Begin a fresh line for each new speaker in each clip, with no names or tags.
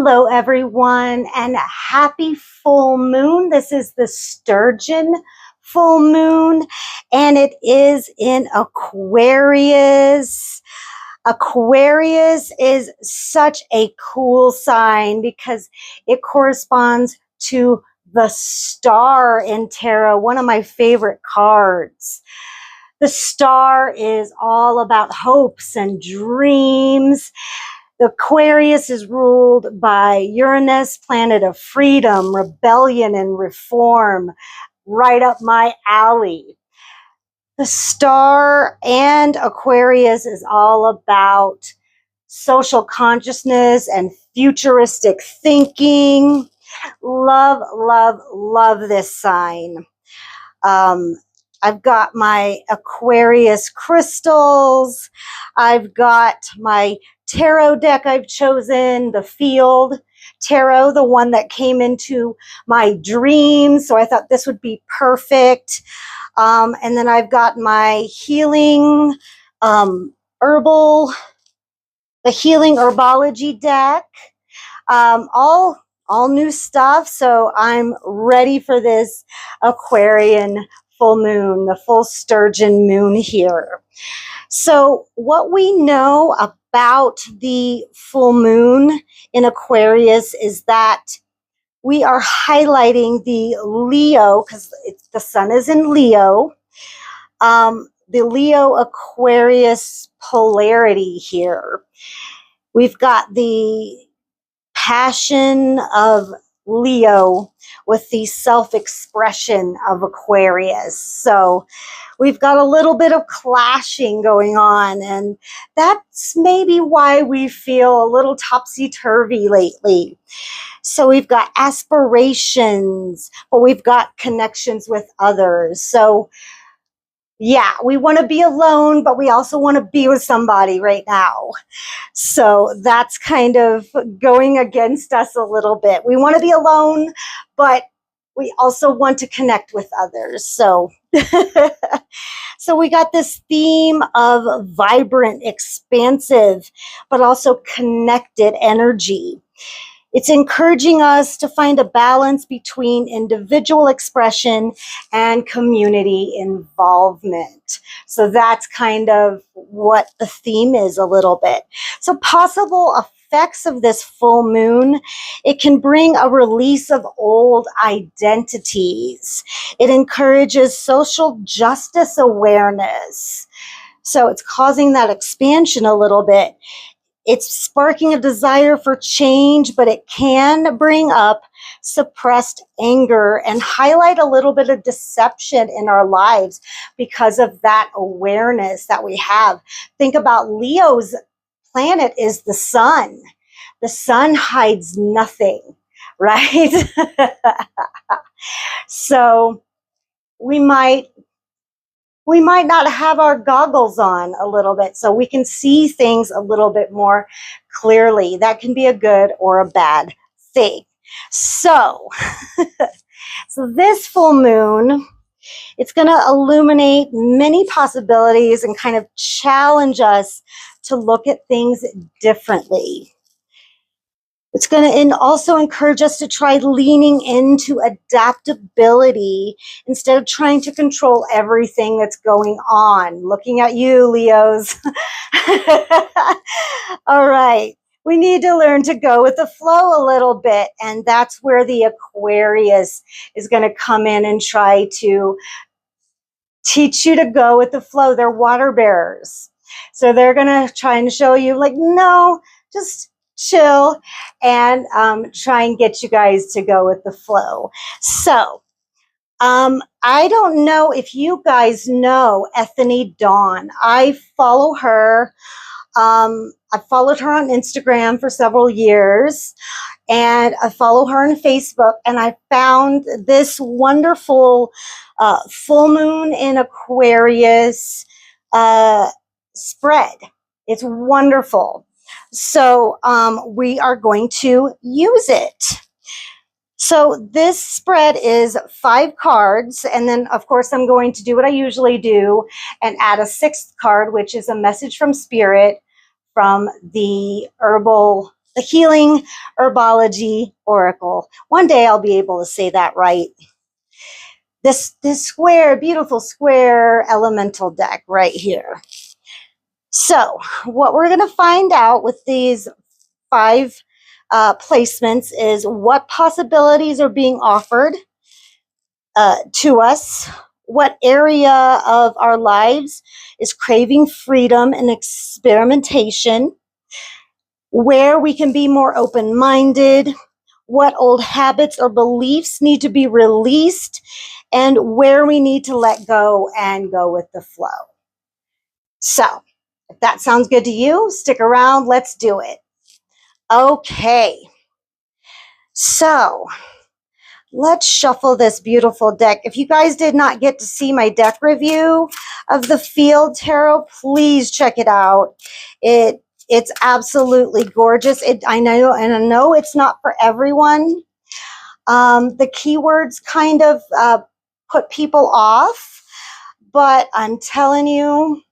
Hello, everyone, and happy full moon. This is the Sturgeon full moon, and it is in Aquarius. Aquarius is such a cool sign because it corresponds to the star in tarot, one of my favorite cards. The star is all about hopes and dreams. The Aquarius is ruled by Uranus, planet of freedom, rebellion, and reform. Right up my alley. The star and Aquarius is all about social consciousness and futuristic thinking. Love, love, love this sign. I've got my Aquarius crystals. I've got my tarot deck I've chosen, the field tarot, the one that came into my dreams. So I thought this would be perfect. And then I've got my healing the healing herbology deck. All new stuff. So I'm ready for this Aquarian full moon, the full sturgeon moon here. So what we know about the full moon in Aquarius is that we are highlighting the Leo, because the sun is in Leo, the Leo Aquarius polarity here. We've got the passion of Leo with the self-expression of Aquarius. So we've got a little bit of clashing going on, and that's maybe why we feel a little topsy-turvy lately. So we've got aspirations, but we've got connections with others. So yeah, we want to be alone, but we also want to be with somebody right now. So that's kind of going against us a little bit. We want to be alone, but we also want to connect with others. So, so we got this theme of vibrant, expansive, but also connected energy. It's encouraging us to find a balance between individual expression and community involvement. So that's kind of what the theme is a little bit. So possible effects of this full moon, it can bring a release of old identities. It encourages social justice awareness. So it's causing that expansion a little bit. It's sparking a desire for change, but it can bring up suppressed anger and highlight a little bit of deception in our lives because of that awareness that we have. Think about Leo's planet is the sun. The sun hides nothing, right? So we might not have our goggles on a little bit, so we can see things a little bit more clearly. That can be a good or a bad thing. So, so this full moon, it's going to illuminate many possibilities and kind of challenge us to look at things differently. It's going to also encourage us to try leaning into adaptability instead of trying to control everything that's going on. Looking at you, Leos. All right. We need to learn to go with the flow a little bit. And that's where the Aquarius is going to come in and try to teach you to go with the flow. They're water bearers. So they're going to try and show you like, no, just chill and try and get you guys to go with the flow. So I don't know if you guys know Ethany Dawn. I follow her. I followed her on Instagram for several years, and I follow her on Facebook, and I found this wonderful full moon in Aquarius spread. It's wonderful. So we are going to use it. So this spread is 5 cards. And then, of course, I'm going to do what I usually do and add a 6th card, which is a message from Spirit from the Herbal the Healing Herbology Oracle. One day I'll be able to say that right. This square, beautiful square elemental deck right here. So what we're going to find out with these 5 placements is what possibilities are being offered to us, what area of our lives is craving freedom and experimentation, where we can be more open-minded, what old habits or beliefs need to be released, and where we need to let go and go with the flow. So, if that sounds good to you, stick around. Let's do it. Okay. So, let's shuffle this beautiful deck. If you guys did not get to see my deck review of the Field Tarot, please check it out. It's absolutely gorgeous. I know it's not for everyone. The keywords kind of put people off, but I'm telling you,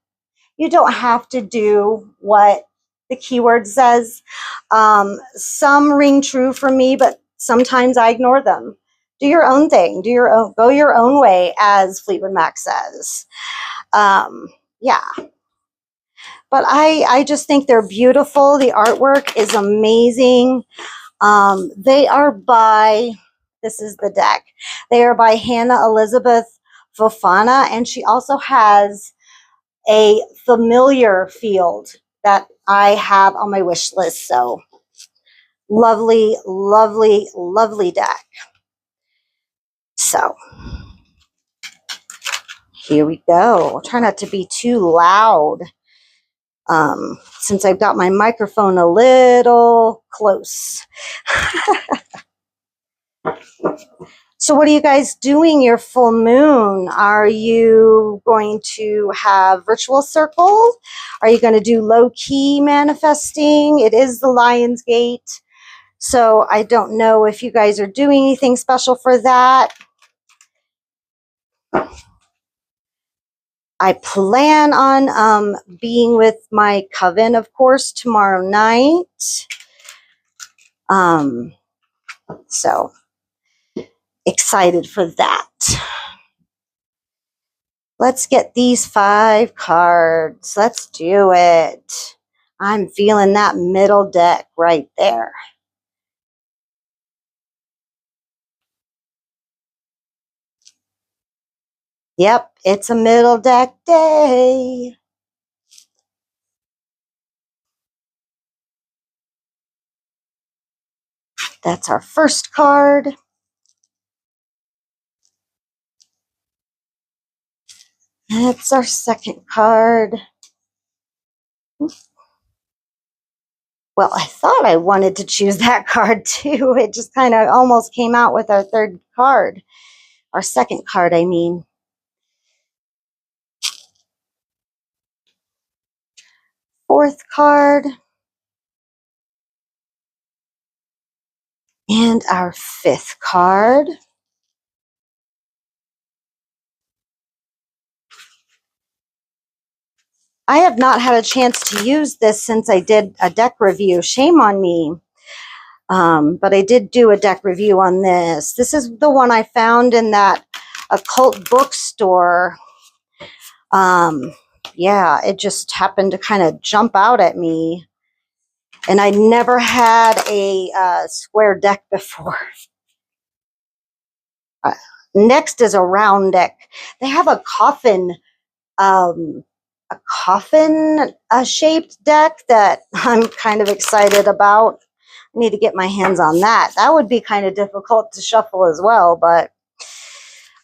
you don't have to do what the keyword says. Some ring true for me, but sometimes I ignore them. Do your own thing. Go your own way, as Fleetwood Mac says. Yeah. But I just think they're beautiful. The artwork is amazing. They are by, this is the deck. They are by Hannah Elizabeth Fofana, and she also has a familiar field that I have on my wish list. So lovely, lovely, lovely deck. So here we go. I'll try not to be too loud since I've got my microphone a little close. So what are you guys doing your full moon? Are you going to have virtual circle? Are you going to do low-key manifesting? It is the Lion's Gate. So I don't know if you guys are doing anything special for that. I plan on being with my coven, of course, tomorrow night. So excited for that. Let's get these 5 cards. Let's do it. I'm feeling that middle deck right there. Yep, it's a middle deck day. That's our first card. That's our second card. Well, I thought I wanted to choose that card too. It just kind of almost came out with our third card. Our second card, I mean. Fourth card. And our fifth card. I have not had a chance to use this since I did a deck review. Shame on me. But I did do a deck review on this. This is the one I found in that occult bookstore. Yeah, it just happened to kind of jump out at me. And I never had a square deck before. Next is a round deck. They have a coffin shaped deck that I'm kind of excited about. I need to get my hands on that. That would be kind of difficult to shuffle as well, but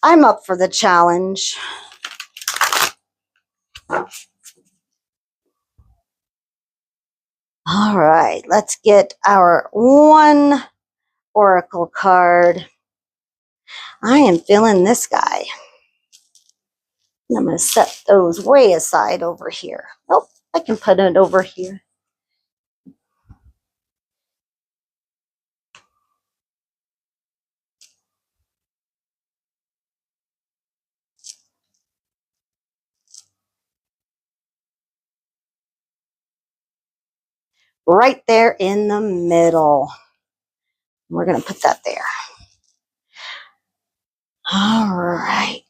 I'm up for the challenge. All right, let's get our one oracle card. I am feeling this guy. I'm going to set those way aside over here. Oh, I can put it over here. right there in the middle. We're going to put that there. All right.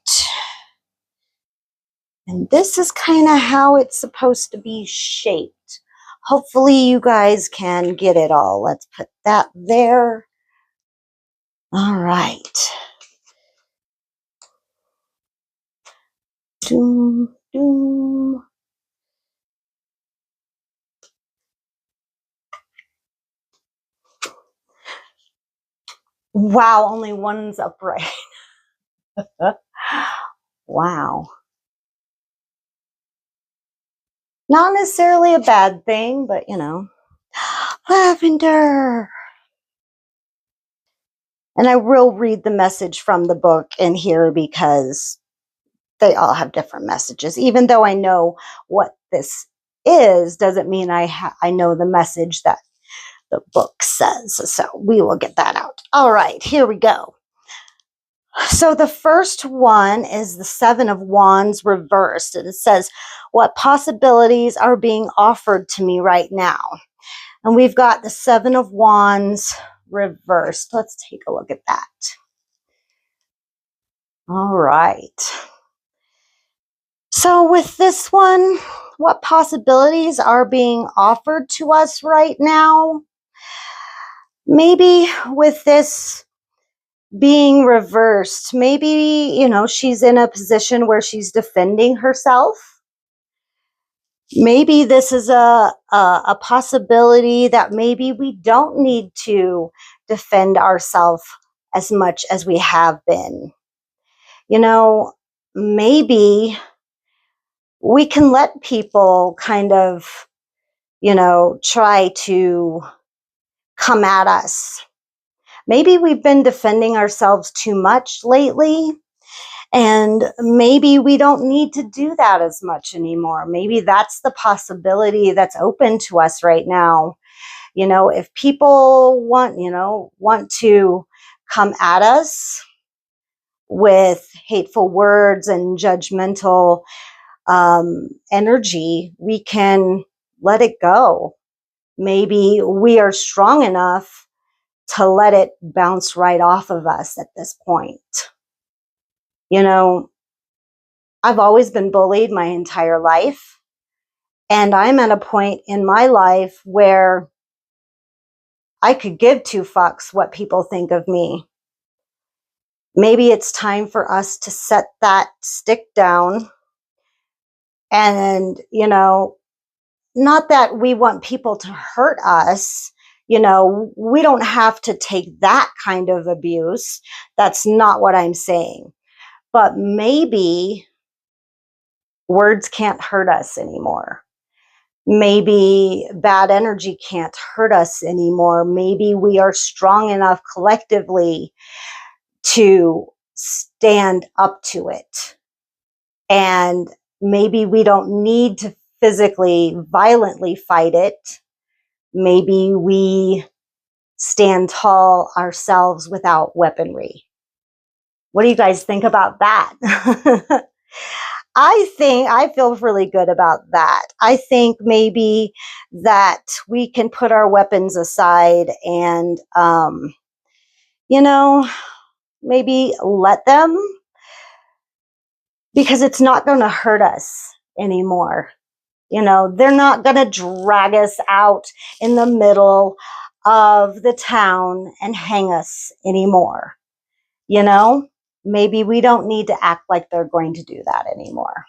And this is kind of how it's supposed to be shaped. Hopefully you guys can get it all. Let's put that there. All right. Doom, doom. Wow, only one's upright. Wow. Not necessarily a bad thing, but you know. Lavender. And I will read the message from the book in here because they all have different messages. Even though I know what this is, doesn't mean I know the message that the book says. So we will get that out. All right, here we go. So the first one is the Seven of Wands reversed. And it says, what possibilities are being offered to me right now? And we've got the Seven of Wands reversed. Let's take a look at that. All right. So with this one, what possibilities are being offered to us right now? Maybe with this being reversed, maybe, you know, she's in a position where she's defending herself. Maybe this is a possibility that maybe we don't need to defend ourselves as much as we have been. You know, maybe we can let people kind of, you know, try to come at us. Maybe we've been defending ourselves too much lately, and maybe we don't need to do that as much anymore. Maybe that's the possibility that's open to us right now. You know, if people want to come at us with hateful words and judgmental energy, we can let it go. Maybe we are strong enough to let it bounce right off of us at this point. You know, I've always been bullied my entire life, and I'm at a point in my life where I could give two fucks what people think of me. Maybe it's time for us to set that stick down and, you know, not that we want people to hurt us. You know, we don't have to take that kind of abuse. That's not what I'm saying. But maybe words can't hurt us anymore. Maybe bad energy can't hurt us anymore. Maybe we are strong enough collectively to stand up to it. And maybe we don't need to physically, violently fight it. Maybe we stand tall ourselves without weaponry. What do you guys think about that? I feel really good about that. I think maybe that we can put our weapons aside and, you know, maybe let them, because it's not going to hurt us anymore. You know, they're not going to drag us out in the middle of the town and hang us anymore. You know, maybe we don't need to act like they're going to do that anymore.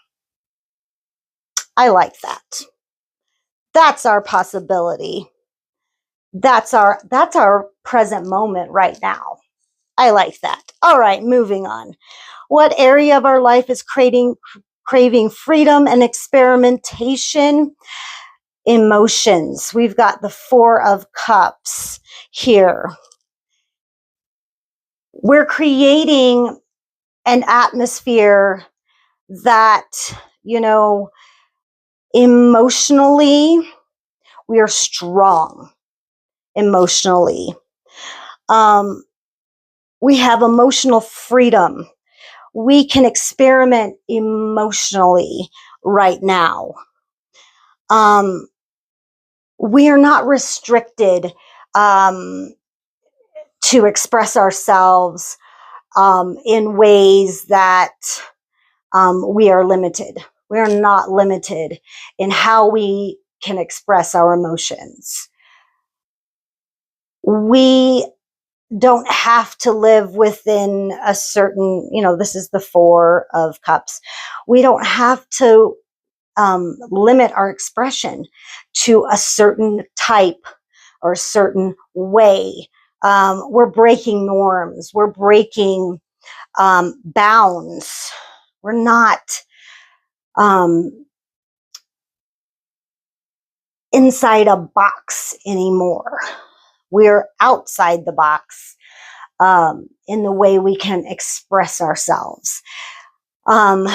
I like that. That's our possibility. That's our present moment right now. I like that. All right, moving on. What area of our life is craving freedom and experimentation? Emotions. We've got the Four of Cups here. We're creating an atmosphere that, you know, emotionally, we are strong emotionally. We have emotional freedom. We can experiment emotionally right now. we are not restricted to express ourselves in ways that we are limited. We are not limited in how we can express our emotions. We don't have to live within a certain, this is the Four of Cups. We don't have to limit our expression to a certain type or a certain way. We're breaking norms. We're breaking bounds. We're not inside a box anymore. We're outside the box in the way we can express ourselves. In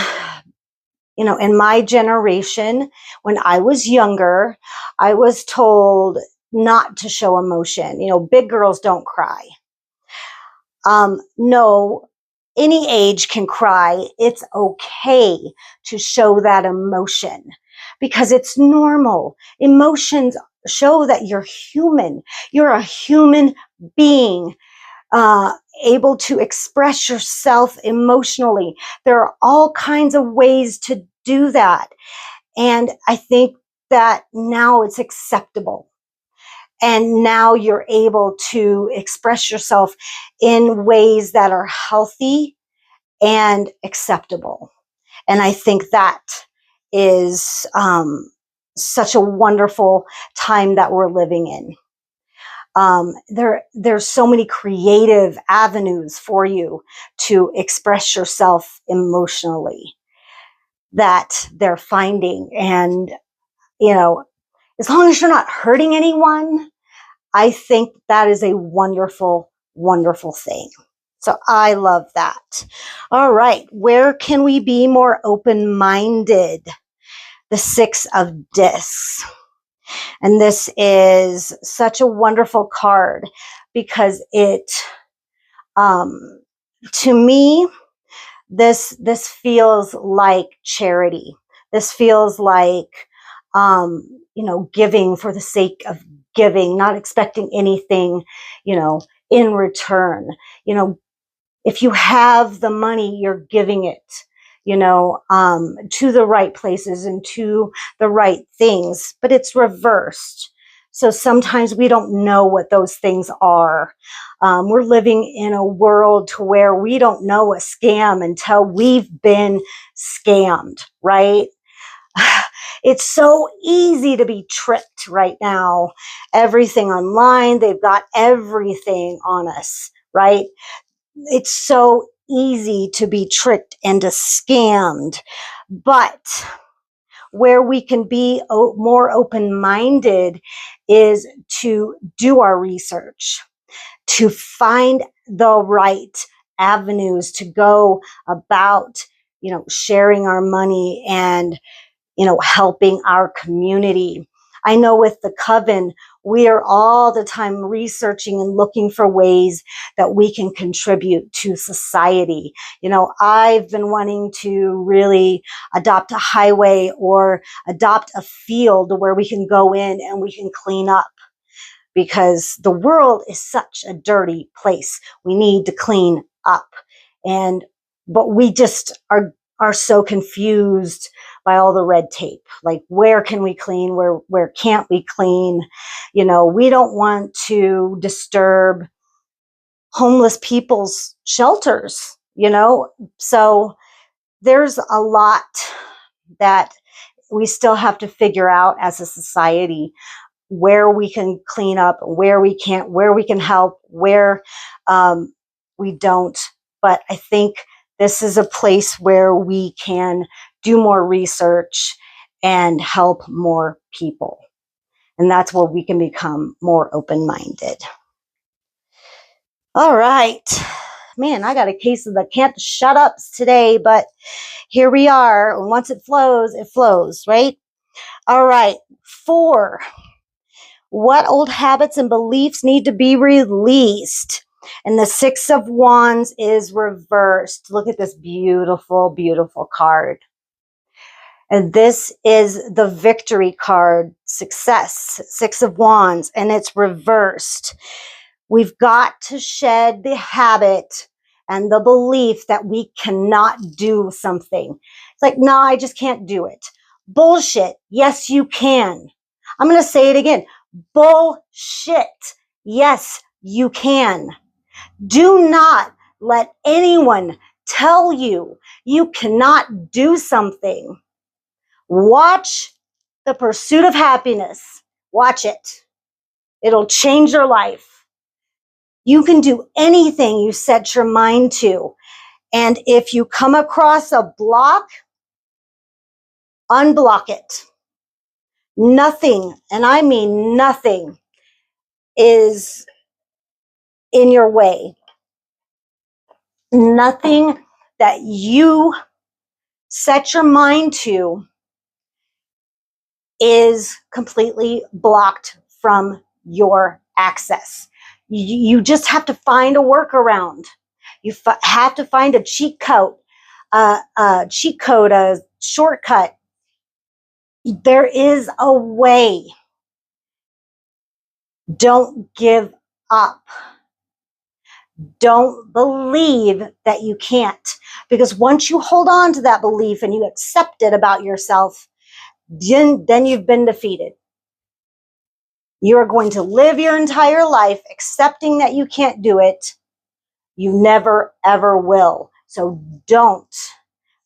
my generation, when I was younger, I was told not to show emotion. Big girls don't cry. No, any age can cry. It's okay to show that emotion because it's normal. Emotions show that you're human. You're a human being, able to express yourself emotionally. There are all kinds of ways to do that. And I think that now it's acceptable. And now you're able to express yourself in ways that are healthy and acceptable. And I think that is such a wonderful time that we're living in. There's so many creative avenues for you to express yourself emotionally that they're finding. And, as long as you're not hurting anyone, I think that is a wonderful, wonderful thing. So I love that. All right. Where can we be more open-minded? The Six of Discs. And this is such a wonderful card because it, to me, this feels like charity. This feels like, giving for the sake of giving, not expecting anything, in return. If you have the money, you're giving it, to the right places and to the right things, but it's reversed. So sometimes we don't know what those things are. We're living in a world to where we don't know a scam until we've been scammed, right? It's so easy to be tricked right now. Everything online, they've got everything on us, right? It's so easy to be tricked and scammed. But where we can be more open-minded is to do our research, to find the right avenues to go about, sharing our money and, helping our community. I know with the Coven, we are all the time researching and looking for ways that we can contribute to society. I've been wanting to really adopt a highway or adopt a field where we can go in and we can clean up, because the world is such a dirty place. We need to clean up. But we just are so confused by all the red tape. Like, where can we clean? Where can't we clean? We don't want to disturb homeless people's shelters, So there's a lot that we still have to figure out as a society, where we can clean up, where we can't, where we can help, where we don't. But I think this is a place where we can do more research and help more people. And that's where we can become more open-minded. All right. Man, I got a case of the can't shut ups today, but here we are. Once it flows, right? All right. 4. What old habits and beliefs need to be released? And the Six of Wands is reversed. Look at this beautiful, beautiful card. And this is the victory card. success, Six of Wands, and it's reversed. We've got to shed the habit and the belief that we cannot do something. It's like, no, I just can't do it. Bullshit. Yes, you can. I'm going to say it again. Bullshit. Yes, you can. Do not let anyone tell you you cannot do something. Watch The Pursuit of Happiness. Watch it. It'll change your life. You can do anything you set your mind to. And if you come across a block, unblock it. Nothing, and I mean nothing, is in your way. Nothing that you set your mind to is completely blocked from your access. You just have to find a workaround. You have to find a cheat code, a shortcut. There is a way. Don't give up. Don't believe that you can't. Because once you hold on to that belief and you accept it about yourself, then you've been defeated. You're going to live your entire life accepting that you can't do it. You never, ever will. So don't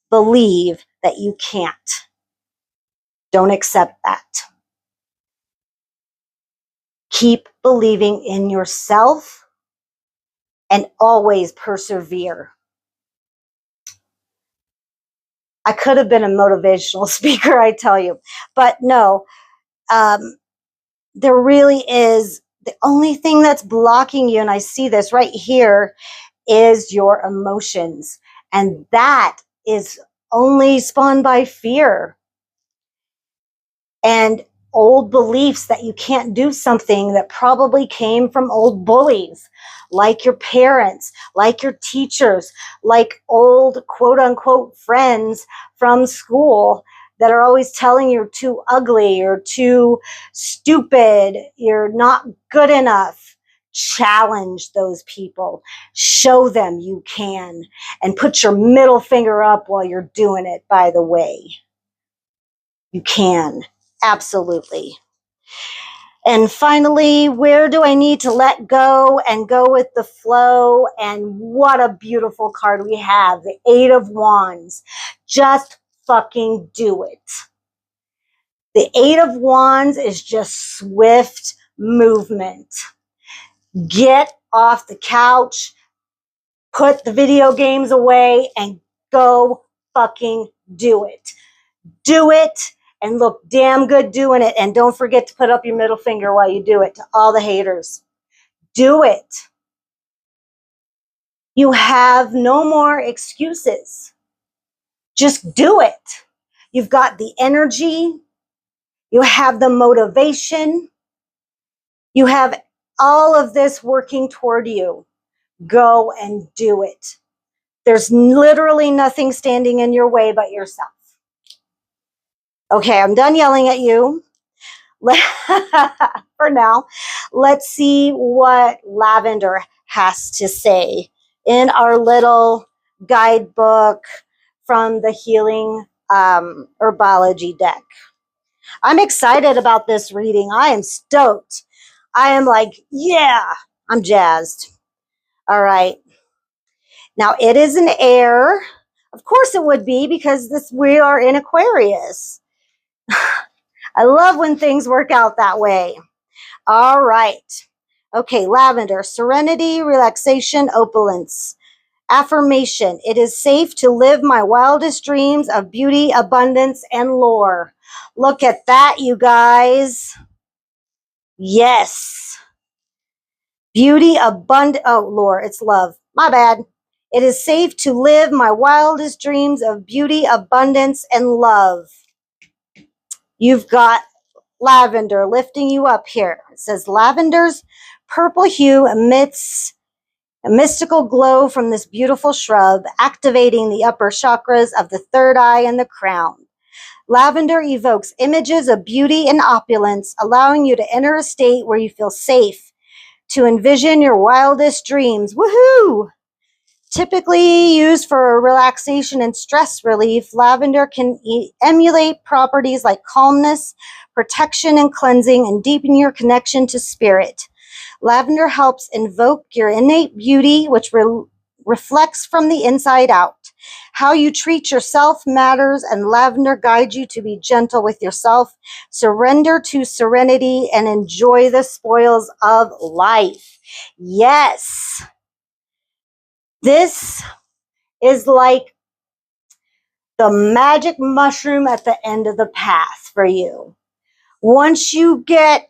believe that you can't. Don't accept that. Keep believing in yourself and always persevere. I could have been a motivational speaker, I tell you. But no, there really is, the only thing that's blocking you, and I see this right here, is your emotions. And that is only spawned by fear and old beliefs that you can't do something that probably came from old bullies, like your parents, like your teachers, like old quote unquote friends from school that are always telling you're too ugly, you're too stupid, you're not good enough. Challenge those people. Show them you can. And put your middle finger up while you're doing it, by the way. You can. Absolutely. And finally, where do I need to let go and go with the flow? And what a beautiful card we have, the Eight of Wands. Just fucking do it. The Eight of Wands is just swift movement. Get off the couch, put the video games away, and go fucking do it. Do it and look damn good doing it. And don't forget to put up your middle finger while you do it to all the haters. Do it. You have no more excuses. Just do it. You've got the energy. You have the motivation. You have all of this working toward you. Go and do it. There's literally nothing standing in your way but yourself. Okay, I'm done yelling at you. For now, let's see what Lavender has to say in our little guidebook from the Healing Herbology deck. I'm excited about this reading. I am stoked. I am like, yeah, I'm jazzed. All right. Now, it is an air. Of course it would be, because we are in Aquarius. I love when things work out that way. All right. Okay, Lavender, serenity, relaxation, opulence. Affirmation, it is safe to live my wildest dreams of beauty, abundance, and lore. Look at that, you guys. Yes. Beauty, abundance, oh, lore, it's love. My bad. It is safe to live my wildest dreams of beauty, abundance, and love. You've got Lavender lifting you up here. It says lavender's purple hue emits a mystical glow from this beautiful shrub, activating the upper chakras of the third eye and the crown. Lavender evokes images of beauty and opulence, allowing you to enter a state where you feel safe to envision your wildest dreams. Woohoo! Typically used for relaxation and stress relief, lavender can emulate properties like calmness, protection, and cleansing, and deepen your connection to spirit. Lavender helps invoke your innate beauty, which reflects from the inside out. How you treat yourself matters, and lavender guides you to be gentle with yourself, surrender to serenity, and enjoy the spoils of life. Yes. This is like the magic mushroom at the end of the path for you. Once you get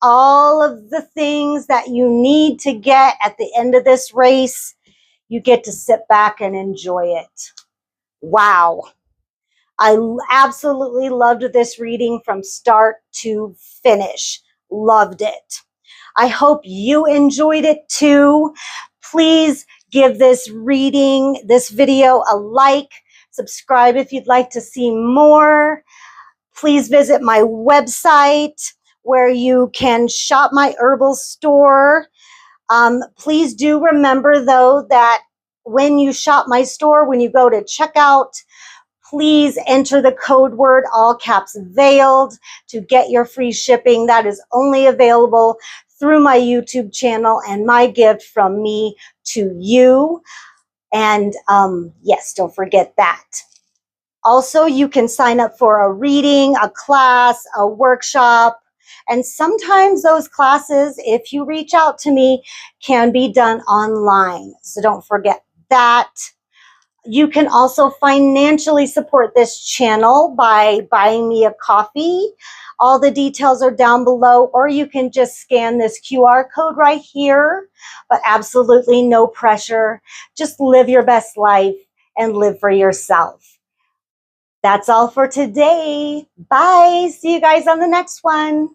all of the things that you need to get at the end of this race, you get to sit back and enjoy it. Wow. I absolutely loved this reading from start to finish. Loved it. I hope you enjoyed it too. Please give this reading, this video a like. Subscribe if you'd like to see more. Please visit my website where you can shop my herbal store. Please do remember, though, that when you shop my store, when you go to checkout, please enter the code word, all caps veiled, to get your free shipping. That is only available through my YouTube channel and my gift from me to you. And yes, don't forget that. Also, you can sign up for a reading, a class, a workshop. And sometimes those classes, if you reach out to me, can be done online. So don't forget that. You can also financially support this channel by buying me a coffee. All the details are down below, or you can just scan this QR code right here, but absolutely no pressure. Just live your best life and live for yourself. That's all for today. Bye. See you guys on the next one.